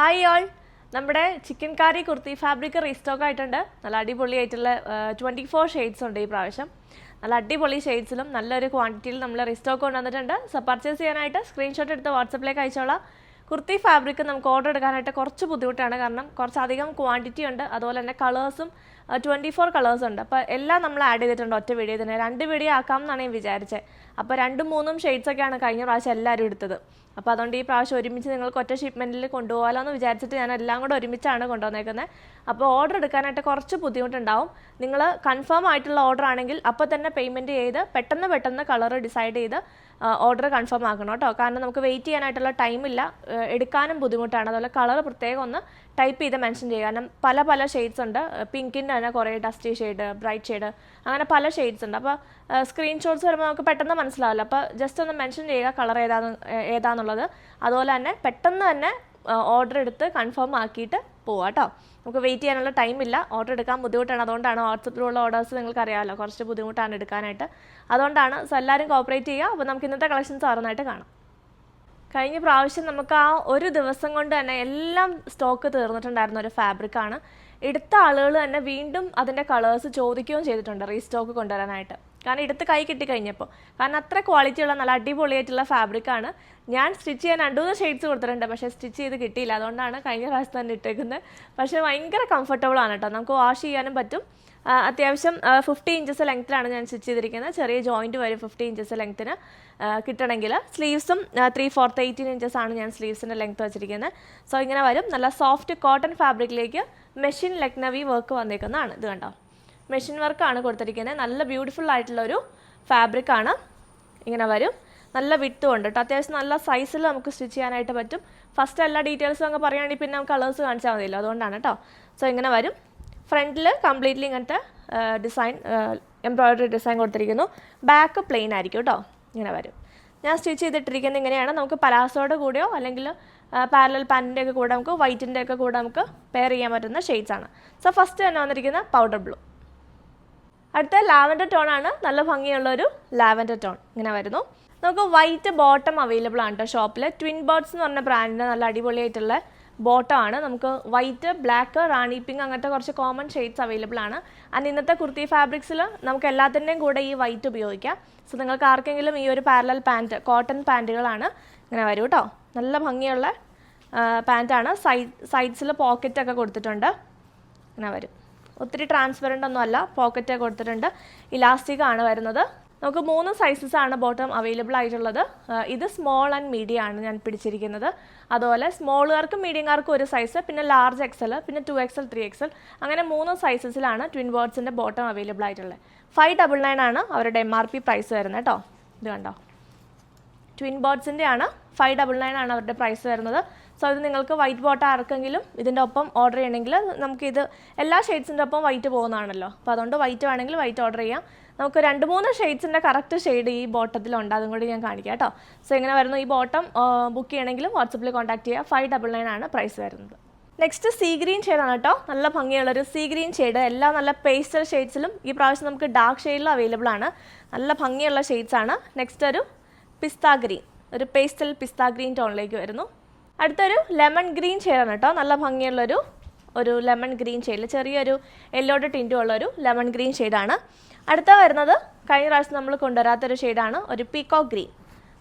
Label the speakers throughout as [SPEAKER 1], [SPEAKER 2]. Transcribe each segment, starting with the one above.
[SPEAKER 1] Hi all, നമ്മുടെ chicken കാരി kurti fabric restock ആയിട്ടുണ്ട്. നല്ല അടിപൊളിയായിട്ടുള്ള 24 ഷെയ്ഡ്സ് ഉണ്ട് ഈ പ്രാവശ്യം. നല്ല അടിപൊളി ഷെയ്ഡ്സിലും നല്ലൊരു ക്വാണ്ടിറ്റിയിൽ നമ്മൾ റീസ്റ്റോക്ക് കൊണ്ടുവന്നിട്ടുണ്ട്. സോ പർച്ചേസ് ചെയ്യാനായിട്ട് സ്ക്രീൻഷോട്ട് എടുത്ത് വാട്സപ്പിലേക്ക് അയച്ചോളാം. കുർത്തി ഫാബ്രിക് നമുക്ക് ഓർഡർ എടുക്കാനായിട്ട് കുറച്ച് ബുദ്ധിമുട്ടാണ്, കാരണം കുറച്ചധികം ക്വാണ്ടിറ്റി ഉണ്ട്. അതുപോലെ തന്നെ കളേഴ്സും 24 കളേഴ്സ് ഉണ്ട്. അപ്പോൾ എല്ലാം നമ്മൾ ആഡ് ചെയ്തിട്ടുണ്ട് ഒറ്റ വീഡിയോ തന്നെ. 2 വീഡിയോ ആക്കാം എന്നാണ് ഞാൻ വിചാരിച്ചത്. അപ്പോൾ 2, 3 ഷെയ്ഡ്സൊക്കെയാണ് കഴിഞ്ഞ പ്രാവശ്യം എല്ലാവരും എടുത്തത്. അപ്പോൾ അതുകൊണ്ട് ഈ പ്രാവശ്യം ഒരുമിച്ച് നിങ്ങൾക്ക് ഒറ്റ ഷിപ്മെൻറ്റിൽ കൊണ്ടുപോകാമല്ലോ എന്ന് വിചാരിച്ചിട്ട് ഞാൻ എല്ലാം കൂടെ ഒരുമിച്ചാണ് കൊണ്ടുവന്നേക്കുന്നത്. അപ്പോൾ ഓർഡർ എടുക്കാനായിട്ട് കുറച്ച് ബുദ്ധിമുട്ടുണ്ടാവും. നിങ്ങൾ കൺഫേം ആയിട്ടുള്ള ഓർഡർ ആണെങ്കിൽ അപ്പോൾ തന്നെ പേയ്മെൻറ്റ് ചെയ്ത് പെട്ടെന്ന് കളർ ഡിസൈഡ് ചെയ്ത് ഓർഡർ കൺഫേം ആക്കണം കേട്ടോ. കാരണം നമുക്ക് വെയിറ്റ് ചെയ്യാനായിട്ടുള്ള ടൈമില്ല, എടുക്കാനും ബുദ്ധിമുട്ടാണ്. അതുപോലെ കളർ പ്രത്യേകം ഒന്ന് ടൈപ്പ് ചെയ്ത് മെൻഷൻ ചെയ്യുക. കാരണം പല ഷെയ്ഡ്സ് ഉണ്ട്. പിങ്കിൻ്റെ തന്നെ കുറേ ഡസ്റ്റി ഷെയ്ഡ്, ബ്രൈറ്റ് ഷെയ്ഡ്, അങ്ങനെ പല ഷെയ്ഡ്സ് ഉണ്ട്. അപ്പോൾ സ്ക്രീൻഷോട്ട്സ് വരുമ്പോൾ നമുക്ക് പെട്ടെന്ന് മനസ്സിലാവില്ല. അപ്പോൾ ജസ്റ്റ് ഒന്ന് മെൻഷൻ ചെയ്യുക കളർ ഏതാണെന്നുള്ളത്. അതുപോലെ തന്നെ പെട്ടെന്ന് തന്നെ ഓർഡർ എടുത്ത് കൺഫേം ആക്കിയിട്ട് പോവാം കേട്ടോ. നമുക്ക് വെയിറ്റ് ചെയ്യാനുള്ള ടൈമില്ല, ഓർഡർ എടുക്കാൻ ബുദ്ധിമുട്ടാണ്. അതുകൊണ്ടാണ് വാട്സപ്പിലുള്ള ഓർഡേഴ്സ് നിങ്ങൾക്ക് അറിയാമല്ലോ, കുറച്ച് ബുദ്ധിമുട്ടാണ് എടുക്കാനായിട്ട്. അതുകൊണ്ടാണ്. സോ എല്ലാവരും കോപ്പറേറ്റ് ചെയ്യുക. അപ്പോൾ നമുക്ക് ഇന്നത്തെ കളക്ഷൻസ് ഓരോന്നായിട്ട് കാണാം. കഴിഞ്ഞ പ്രാവശ്യം നമുക്ക് ആ ഒരു ദിവസം കൊണ്ട് തന്നെ എല്ലാം സ്റ്റോക്ക് തീർന്നിട്ടുണ്ടായിരുന്ന ഒരു ഫാബ്രിക്കാണ്. എടുത്ത ആളുകൾ തന്നെ വീണ്ടും അതിൻ്റെ കളേഴ്സ് ചോദിക്കുകയും ചെയ്തിട്ടുണ്ട് റീസ്റ്റോക്ക് കൊണ്ടുവരാനായിട്ട്. കാരണം എടുത്ത് കൈ കിട്ടിക്കഴിഞ്ഞപ്പോൾ, കാരണം അത്ര ക്വാളിറ്റിയുള്ള നല്ല അടിപൊളിയായിട്ടുള്ള ഫാബ്രിക്കാണ്. ഞാൻ സ്റ്റിച്ച് ചെയ്യാൻ 2-3 ഷെയ്ഡ്സ് കൊടുത്തിട്ടുണ്ട്, പക്ഷേ സ്റ്റിച്ച് ചെയ്ത് കിട്ടിയില്ല. അതുകൊണ്ടാണ് കഴിഞ്ഞ പ്രാവശ്യം തന്നെ ഇട്ടേക്കുന്നത്. പക്ഷേ ഭയങ്കര കംഫർട്ടബിൾ ആണ് കേട്ടോ, നമുക്ക് വാഷ് ചെയ്യാനും പറ്റും. അത്യാവശ്യം 50 ഇഞ്ചസ് ലെങ്ത്തിലാണ് ഞാൻ സ്റ്റിച്ച് ചെയ്തിരിക്കുന്നത്. ചെറിയ ജോയിൻറ്റ് വരും 50 ഇഞ്ചസ് ലെങ്ത്തിന് കിട്ടണമെങ്കിൽ. സ്ലീവ്സും 3/4 18 ഇഞ്ചസ് ആണ് ഞാൻ സ്ലീവ്സിൻ്റെ ലെങ്ത്ത് വെച്ചിരിക്കുന്നത്. സോ ഇങ്ങനെ വരും. നല്ല സോഫ്റ്റ് കോട്ടൺ ഫാബ്രിക്കിലേക്ക് മെഷീൻ ലക്നവി വർക്ക് വന്നേക്കുന്നതാണ്. ഇത് കണ്ടോ, മെഷീൻ വർക്കാണ് കൊടുത്തിരിക്കുന്നത്. നല്ല ബ്യൂട്ടിഫുൾ ആയിട്ടുള്ളൊരു ഫാബ്രിക്കാണ്. ഇങ്ങനെ വരും. നല്ല വിട്ടും ഉണ്ട് കേട്ടോ. അത്യാവശ്യം നല്ല സൈസിൽ നമുക്ക് സ്റ്റിച്ച് ചെയ്യാനായിട്ട് പറ്റും. ഫസ്റ്റ് എല്ലാ ഡീറ്റെയിൽസും അങ്ങ് പറയുകയാണെങ്കിൽ പിന്നെ നമുക്ക് കളേഴ്സ് കാണിച്ചാൽ മതിയല്ലോ, അതുകൊണ്ടാണ് കേട്ടോ. സോ ഇങ്ങനെ വരും. ഫ്രണ്ടിൽ കംപ്ലീറ്റ്ലി ഇങ്ങനത്തെ ഡിസൈൻ, എംബ്രോയ്ഡറി ഡിസൈൻ കൊടുത്തിരിക്കുന്നു. ബാക്ക് പ്ലെയിൻ ആയിരിക്കും കേട്ടോ. ഇങ്ങനെ വരും. ഞാൻ സ്റ്റിച്ച് ചെയ്തിട്ടിരിക്കുന്നത് ഇങ്ങനെയാണ്. നമുക്ക് പലാസോയുടെ കൂടെയോ അല്ലെങ്കിൽ പാരലൽ പാൻറ്റിൻ്റെ ഒക്കെ കൂടെ, നമുക്ക് വൈറ്റിൻ്റെ ഒക്കെ കൂടെ നമുക്ക് പെയർ ചെയ്യാൻ പറ്റുന്ന ഷെയ്ഡ്സ് ആണ്. സോ ഫസ്റ്റ് തന്നെ വന്നിരിക്കുന്ന പൗഡർ ബ്ലൂ. അടുത്ത ലാവൻഡർ ടോൺ ആണ്. നല്ല ഭംഗിയുള്ളൊരു ലാവൻഡർ ടോൺ ഇങ്ങനെ വരുന്നു. നമുക്ക് വൈറ്റ് ബോട്ടം അവൈലബിൾ ആണ് കേട്ടോ ഷോപ്പിൽ. ട്വിൻ ബേർഡ്സ് എന്ന് പറഞ്ഞ ബ്രാൻഡിൻ്റെ നല്ല അടിപൊളിയായിട്ടുള്ള ബോട്ടം ആണ്. നമുക്ക് വൈറ്റ്, ബ്ലാക്ക്, റാണി പിങ്ക് അങ്ങനത്തെ കുറച്ച് കോമൺ ഷെയ്ഡ്സ് അവൈലബിൾ ആണ്. ആൻഡ് ഇന്നത്തെ കുർത്തി ഫാബ്രിക്സിൽ നമുക്ക് എല്ലാത്തിൻ്റെയും കൂടെ ഈ വൈറ്റ് ഉപയോഗിക്കാം. സോ നിങ്ങൾക്ക് ആർക്കെങ്കിലും ഈ ഒരു പാരലൽ പാൻറ്റ്, കോട്ടൺ പാൻറ്റുകളാണ് ഇങ്ങനെ വരും കേട്ടോ. നല്ല ഭംഗിയുള്ള പാൻറ്റാണ്. സൈഡ്സിൽ പോക്കറ്റൊക്കെ കൊടുത്തിട്ടുണ്ട്. ഇങ്ങനെ വരും. ഒത്തിരി ട്രാൻസ്പെറൻ്റ് ഒന്നും അല്ല, പോക്കറ്റൊക്കെ കൊടുത്തിട്ടുണ്ട്. ഇലാസ്റ്റിക് ആണ് വരുന്നത്. നമുക്ക് 3 സൈസസ് ആണ് ബോട്ടം അവൈലബിൾ ആയിട്ടുള്ളത്. ഇത് സ്മോൾ ആൻഡ് മീഡിയം ആണ് ഞാൻ പിടിച്ചിരിക്കുന്നത്. അതുപോലെ സ്മോളുകാർക്കും മീഡിയംകാർക്കും ഒരു സൈസ്, പിന്നെ ലാർജ് XL, പിന്നെ 2XL, 3XL, അങ്ങനെ 3 സൈസസിലാണ് ട്വിൻ ബേർഡ്സിൻ്റെ ബോട്ടം അവൈലബിൾ ആയിട്ടുള്ളത്. 599 ആണ് അവരുടെ MRP പ്രൈസ് വരുന്നത് കേട്ടോ. ഇത് കണ്ടോ, ട്വിൻ ബേർഡ്സിൻ്റെ ആണ്. 599 ആണ് അവരുടെ പ്രൈസ് വരുന്നത്. സോ ഇത് നിങ്ങൾക്ക് വൈറ്റ് ബോട്ടം ആർക്കെങ്കിലും ഇതിൻ്റെ ഒപ്പം ഓർഡർ ചെയ്യണമെങ്കിൽ നമുക്കിത് എല്ലാ ഷെയ്ഡ്സിൻ്റെ ഒപ്പം വൈറ്റ് പോകുന്നതാണല്ലോ. അപ്പോൾ അതുകൊണ്ട് വൈറ്റ് വേണമെങ്കിൽ വൈറ്റ് ഓർഡർ ചെയ്യാം. നമുക്ക് 2-3 ഷെയ്ഡ്സിൻ്റെ കറക്റ്റ് ഷെയ്ഡ് ഈ ബോട്ടത്തിലുണ്ട്, അതും കൂടി ഞാൻ കാണിക്കാം കേട്ടോ. സോ ഇങ്ങനെ വരുന്നു. ഈ ബോട്ടം ബുക്ക് ചെയ്യണമെങ്കിലും വാട്സപ്പിൽ കോൺടാക്ട് ചെയ്യുക. 599 ആണ് പ്രൈസ് വരുന്നത്. നെക്സ്റ്റ് സീ ഗ്രീൻ ഷെയ്ഡാണ് കേട്ടോ. നല്ല ഭംഗിയുള്ളൊരു സീ ഗ്രീൻ ഷെയ്ഡ്. എല്ലാം നല്ല പേസ്റ്റൽ ഷെയ്ഡ്സിലും ഈ പ്രാവശ്യം നമുക്ക് ഡാർക്ക് ഷെയ്ഡിലും അവൈലബിൾ ആണ്. നല്ല ഭംഗിയുള്ള ഷെയ്ഡ്സ് ആണ്. നെക്സ്റ്റ് ഒരു പിസ്ത ഗ്രീൻ, ഒരു പേസ്റ്റൽ പിസ്ത ഗ്രീൻ ടോണിലേക്ക് വരുന്നു. അടുത്തൊരു ലെമൺ ഗ്രീൻ ഷെയ്ഡാണ് കേട്ടോ. നല്ല ഭംഗിയുള്ളൊരു ലെമൺ ഗ്രീൻ ഷെയ്ഡിൽ ചെറിയൊരു യെല്ലോയുടെ ടിൻറ്റും ഉള്ളൊരു ലെമൺ ഗ്രീൻ ഷെയ്ഡാണ്. അടുത്ത വരുന്നത് കഴിഞ്ഞ പ്രാവശ്യം നമ്മൾ കൊണ്ടുവരാത്തൊരു ഷെയ്ഡാണ്, ഒരു പീകോക്ക് ഗ്രീൻ.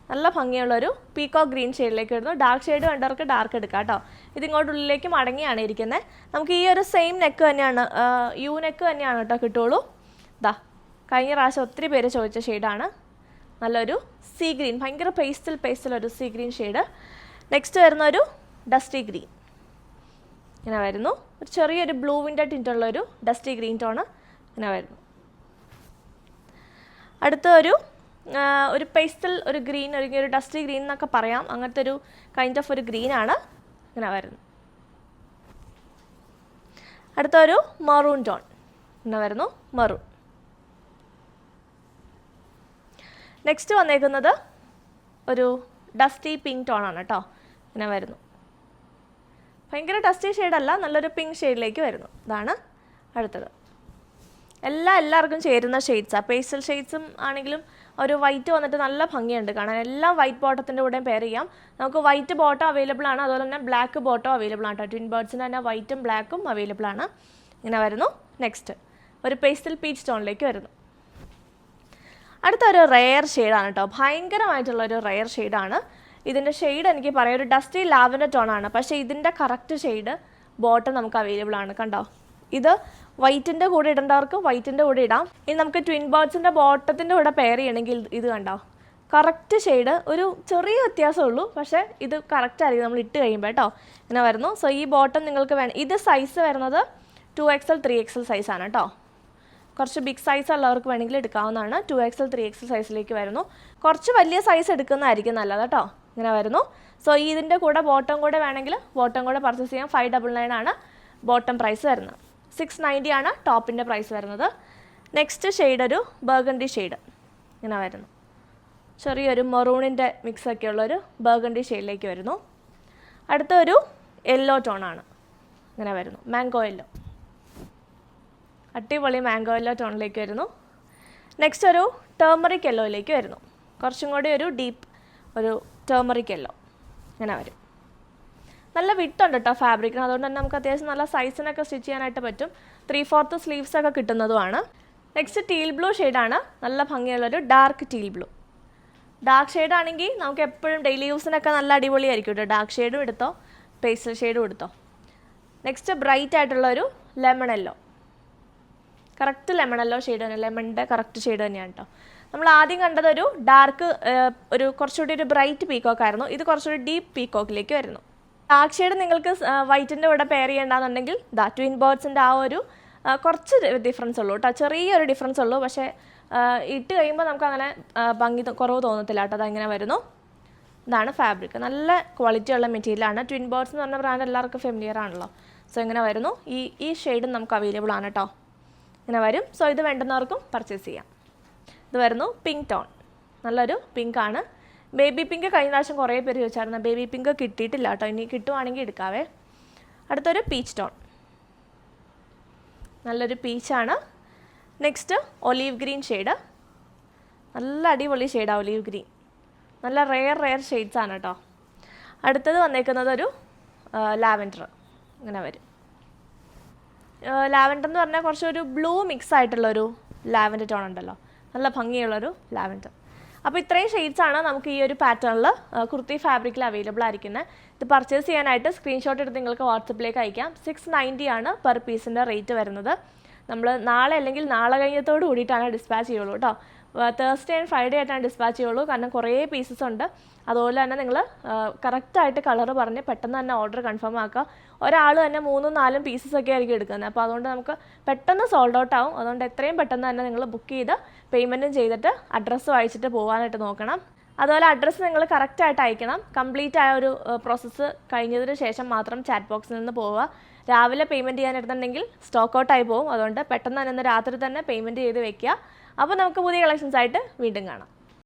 [SPEAKER 1] നല്ല ഭംഗിയുള്ളൊരു പീകോക്ക് ഗ്രീൻ ഷെയ്ഡിലേക്ക് വരുന്നു. ഡാർക്ക് ഷെയ്ഡ് വേണ്ടവർക്ക് ഡാർക്ക് എടുക്കാം കേട്ടോ. ഇതിങ്ങോട്ടുള്ളിലേക്ക് മടങ്ങിയാണ് ഇരിക്കുന്നത്. നമുക്ക് ഈ ഒരു സെയിം നെക്ക് തന്നെയാണ്, യു നെക്ക് തന്നെയാണ് കേട്ടോ കിട്ടുള്ളൂ. ഇതാ കഴിഞ്ഞ പ്രാവശ്യം ഒത്തിരി പേര് ചോദിച്ച ഷെയ്ഡാണ്. നല്ലൊരു സീ ഗ്രീൻ, ഭയങ്കര പേസ്റ്റൽ ഒരു സീ ഗ്രീൻ ഷെയ്ഡ്. നെക്സ്റ്റ് വരുന്ന ഒരു ഡസ്റ്റി ഗ്രീൻ ഇങ്ങനെ വരുന്നു. ഒരു ചെറിയൊരു ബ്ലൂവിൻ്റെ ടിൻറ്റുള്ളൊരു ഡസ്റ്റി ഗ്രീൻ ടോണ് ഇങ്ങനെ വരുന്നു. അടുത്ത ഒരു പേസ്റ്റൽ ഒരു ഗ്രീൻ, ഒരു ഡസ്റ്റി ഗ്രീൻ എന്നൊക്കെ പറയാം. അങ്ങനത്തെ ഒരു കൈൻഡ് ഓഫ് ഒരു ഗ്രീനാണ് ഇങ്ങനെ വരുന്നത്. അടുത്തൊരു മെറൂൺ ടോൺ ഇങ്ങനെ വരുന്നു, മെറൂൺ. നെക്സ്റ്റ് വന്നേക്കുന്നത് ഒരു ഡസ്റ്റി പിങ്ക് ടോണാണ് കേട്ടോ. ഇങ്ങനെ വരുന്നു. ഭയങ്കര ഡസ്റ്റി ഷെയ്ഡല്ല, നല്ലൊരു പിങ്ക് ഷെയ്ഡിലേക്ക് വരുന്നു. ഇതാണ് അടുത്തത്. എല്ലാവർക്കും ചേരുന്ന ഷെയ്ഡ്സാണ്. പേസ്റ്റൽ ഷെയ്ഡ്സും ആണെങ്കിലും ഒരു വൈറ്റ് വന്നിട്ട് നല്ല ഭംഗിയുണ്ട് കാണാൻ. എല്ലാം വൈറ്റ് ബോട്ടത്തിൻ്റെ കൂടെയും പെയർ ചെയ്യാം. നമുക്ക് വൈറ്റ് ബോട്ടം അവൈലബിൾ ആണ്, അതുപോലെ തന്നെ ബ്ലാക്ക് ബോട്ടം അവൈലബിൾ ആണ് കേട്ടോ. ട്വിൻ ബേർഡ്സിന് തന്നെ വൈറ്റും ബ്ലാക്കും അവൈലബിൾ ആണ്. ഇങ്ങനെ വരുന്നു. നെക്സ്റ്റ് ഒരു പേസ്റ്റൽ പീച്ച് ടോണിലേക്ക് വരുന്നു. അടുത്തൊരു റെയർ ഷെയ്ഡാണ് കേട്ടോ, ഭയങ്കരമായിട്ടുള്ളൊരു റെയർ ഷെയ്ഡാണ്. ഇതിൻ്റെ ഷെയ്ഡ് എനിക്ക് പറയാം ഒരു ഡസ്റ്റി ലാവൻഡർ ടോണാണ്, പക്ഷേ ഇതിൻ്റെ കറക്റ്റ് ഷെയ്ഡ് ബോട്ടം നമുക്ക് അവൈലബിൾ ആണ്. കണ്ടോ, ഇത് വൈറ്റിൻ്റെ കൂടെ ഇടേണ്ടവർക്ക് വൈറ്റിൻ്റെ കൂടെ ഇടാം. ഇനി നമുക്ക് ട്വിൻ ബേർഡ്സിൻ്റെ ബോട്ടത്തിൻ്റെ കൂടെ പെയർ ചെയ്യണമെങ്കിൽ ഇത് കണ്ടോ, കറക്റ്റ് ഷെയ്ഡ്, ഒരു ചെറിയ വ്യത്യാസമേ ഉള്ളൂ, പക്ഷേ ഇത് കറക്റ്റ് ആയിരിക്കും നമ്മൾ ഇട്ട് കഴിയുമ്പോൾ കേട്ടോ. ഇങ്ങനെ വരുന്നു. സോ ഈ ബോട്ടം നിങ്ങൾക്ക് വേണം. ഇത് സൈസ് വരുന്നത് 2XL 3XL സൈസാണ് കേട്ടോ. കുറച്ച് ബിഗ് സൈസ് ഉള്ളവർക്ക് വേണമെങ്കിൽ എടുക്കാവുന്നതാണ്. 2XL 3XL സൈസിലേക്ക് വരുന്നു. കുറച്ച് വലിയ സൈസ് എടുക്കുന്നതായിരിക്കും നല്ലത് കേട്ടോ. ഇങ്ങനെ വരുന്നു. സോ ഇതിൻ്റെ കൂടെ ബോട്ടം കൂടെ വേണമെങ്കിൽ ബോട്ടം കൂടെ പർച്ചേസ് ചെയ്യാം. 599 ആണ് ബോട്ടം പ്രൈസ് വരുന്നത്. 690 ആണ് ടോപ്പിൻ്റെ പ്രൈസ് വരുന്നത്. നെക്സ്റ്റ് ഷെയ്ഡ് ഒരു ബർഗണ്ടി ഷെയ്ഡ് ഇങ്ങനെ വരുന്നു. ചെറിയൊരു മെറൂണിൻ്റെ മിക്സൊക്കെ ഉള്ളൊരു ബർഗണ്ടി ഷെയ്ഡിലേക്ക് വരുന്നു. അടുത്തൊരു യെല്ലോ ടോണാണ്. ഇങ്ങനെ വരുന്നു, മാംഗോ യെല്ലോ, അടിപൊളി മാംഗോ യെല്ലോ ടോണിലേക്ക് വരുന്നു. നെക്സ്റ്റ് ഒരു ടേമറിക് യെല്ലോയിലേക്ക് വരുന്നു. കുറച്ചും കൂടി ഒരു ഡീപ്പ് ഒരു ടേമറിക് യെല്ലോ ഇങ്ങനെ വരും. നല്ല വിട്ടുണ്ട് കേട്ടോ ഫാബ്രിക്കിന്, അതുകൊണ്ട് തന്നെ നമുക്ക് അത്യാവശ്യം നല്ല സൈസിനൊക്കെ സ്റ്റിച്ച് ചെയ്യാനായിട്ട് പറ്റും. 3/4 സ്ലീവ്സ് ഒക്കെ കിട്ടുന്നതുമാണ്. നെക്സ്റ്റ് ടീൽ ബ്ലൂ ഷെയ്ഡാണ്, നല്ല ഭംഗിയുള്ളൊരു dark teal blue. Dark shade ആണെങ്കിൽ നമുക്ക് എപ്പോഴും ഡെയിലി യൂസിനൊക്കെ നല്ല അടിപൊളിയായിരിക്കും കേട്ടോ. ഡാർക്ക് ഷെയ്ഡും എടുത്തോ, പേസ്റ്റൽ ഷെയ്ഡും എടുത്തോ. നെക്സ്റ്റ് ബ്രൈറ്റ് ആയിട്ടുള്ളൊരു lemon yellow, correct lemon yellow shade തന്നെ, ലെമണിൻ്റെ കറക്റ്റ് ഷെയ്ഡ് തന്നെയാണ് കേട്ടോ. നമ്മൾ ആദ്യം കണ്ടത് ഒരു ഡാർക്ക് ഒരു കുറച്ചുകൂടി ഒരു ബ്രൈറ്റ് പീക്കോക്ക് ആയിരുന്നു. ഇത് കുറച്ചുകൂടി ഡീപ്പ് പീക്കോക്കിലേക്ക് വരുന്നു. ഡാർക്ക് ഷെയ്ഡ് നിങ്ങൾക്ക് വൈറ്റിൻ്റെ കൂടെ പെയർ ചെയ്യേണ്ടതെന്നുണ്ടെങ്കിൽ ട്വിൻ ബേർഡ്സിൻ്റെ ആ ഒരു കുറച്ച് ഡിഫറൻസ് ഉള്ളൂ കേട്ടോ, ചെറിയൊരു ഡിഫറൻസ് ഉള്ളൂ. പക്ഷേ ഇട്ട് കഴിയുമ്പോൾ നമുക്ക് അങ്ങനെ ഭംഗി കുറവ് തോന്നത്തില്ല കേട്ടോ. അതങ്ങനെ വരുന്നു. ഇതാണ് ഫാബ്രിക്, നല്ല ക്വാളിറ്റി ഉള്ള മെറ്റീരിയലാണ്. ട്വിൻ ബേർഡ്സ് എന്ന് പറഞ്ഞ ബ്രാൻഡ് എല്ലാവർക്കും ഫെമിലിയർ ആണല്ലോ. സോ ഇങ്ങനെ വരുന്നു. ഈ ഷെയ്ഡും നമുക്ക് അവൈലബിൾ ആണ് കേട്ടോ. ഇങ്ങനെ വരും. സോ ഇത് വേണ്ടുന്നവർക്കും പർച്ചേസ് ചെയ്യാം. ഇത് വരുന്നു പിങ്ക് ടോൺ, നല്ലൊരു പിങ്ക് ആണ്. ബേബി പിങ്ക് കഴിഞ്ഞ പ്രാവശ്യം കുറേ പേര് ചോദിച്ചായിരുന്നു, ബേബി പിങ്ക് കിട്ടിയിട്ടില്ല കേട്ടോ. ഇനി കിട്ടുവാണെങ്കിൽ എടുക്കാവേ. അടുത്തൊരു പീച്ച് ടോൺ, നല്ലൊരു പീച്ചാണ്. നെക്സ്റ്റ് ഒലീവ് ഗ്രീൻ ഷെയ്ഡ്, നല്ല അടിപൊളി ഷെയ്ഡാണ് ഒലീവ് ഗ്രീൻ, നല്ല റെയർ ഷെയ്ഡ്സ് ആണ് കേട്ടോ. അടുത്തത് വന്നേക്കുന്നത് ഒരു ലാവൻഡർ ഇങ്ങനെ വരും. ലാവൻഡർ എന്ന് പറഞ്ഞാൽ കുറച്ചൊരു ബ്ലൂ മിക്സ് ആയിട്ടുള്ളൊരു ലാവൻഡർ ടോൺ ഉണ്ടല്ലോ, നല്ല ഭംഗിയുള്ളൊരു ലാവൻഡർ. അപ്പോൾ ഇത്രയും ഷെയ്ഡ്സാണ് നമുക്ക് ഈ ഒരു പാറ്റേണിൽ കുർത്തി ഫാബ്രിക്കിൽ അവൈലബിൾ ആയിരിക്കുന്നത്. ഇത് പർച്ചേസ് ചെയ്യാനായിട്ട് സ്ക്രീൻഷോട്ട് എടുത്ത് നിങ്ങൾക്ക് വാട്സപ്പിലേക്ക് അയക്കാം. 690 ആണ് പെർ പീസിൻ്റെ റേറ്റ് വരുന്നത്. നമ്മൾ നാളെ അല്ലെങ്കിൽ നാളെ കഴിഞ്ഞത്തോട് കൂടിയിട്ടാണ് ഡിസ്പാച്ച് ചെയ്യുള്ളൂ കേട്ടോ. തേഴ്സ്ഡേ ആൻഡ് ഫ്രൈഡേ ആയിട്ടാണ് ഡിസ്പാച്ച് ചെയ്യുള്ളൂ, കാരണം കുറേ പീസസ് ഉണ്ട്. അതുപോലെ തന്നെ നിങ്ങൾ കറക്റ്റായിട്ട് കളർ പറഞ്ഞ് പെട്ടെന്ന് തന്നെ ഓർഡർ കൺഫേം ആക്കുക. ഒരാൾ തന്നെ 3-4 പീസസ് ഒക്കെ ആയിരിക്കും എടുക്കുന്നത്. അപ്പോൾ അതുകൊണ്ട് നമുക്ക് പെട്ടെന്ന് സോൾഡ് ഔട്ട് ആവും. അതുകൊണ്ട് എത്രയും പെട്ടെന്ന് തന്നെ നിങ്ങൾ ബുക്ക് ചെയ്ത് പേയ്മെൻറ്റും ചെയ്തിട്ട് അഡ്രസ്സ് അയച്ചിട്ട് പോകാനായിട്ട് നോക്കണം. അതുപോലെ അഡ്രസ്സ് നിങ്ങൾ കറക്റ്റായിട്ട് അയക്കണം. കംപ്ലീറ്റ് ആയ ഒരു പ്രോസസ്സ് കഴിഞ്ഞതിന് ശേഷം മാത്രം ചാറ്റ് ബോക്സിൽ നിന്ന് പോവുക. രാവിലെ പേയ്മെൻറ്റ് ചെയ്യാനെടുത്തുണ്ടെങ്കിൽ സ്റ്റോക്ക് ഔട്ടായി പോകും. അതുകൊണ്ട് പെട്ടെന്ന് തന്നെ രാത്രി തന്നെ പേയ്മെൻറ്റ് ചെയ്ത് വെക്കുക. അപ്പോൾ നമുക്ക് പുതിയ കളക്ഷൻസ് ആയിട്ട് വീണ്ടും കാണാം.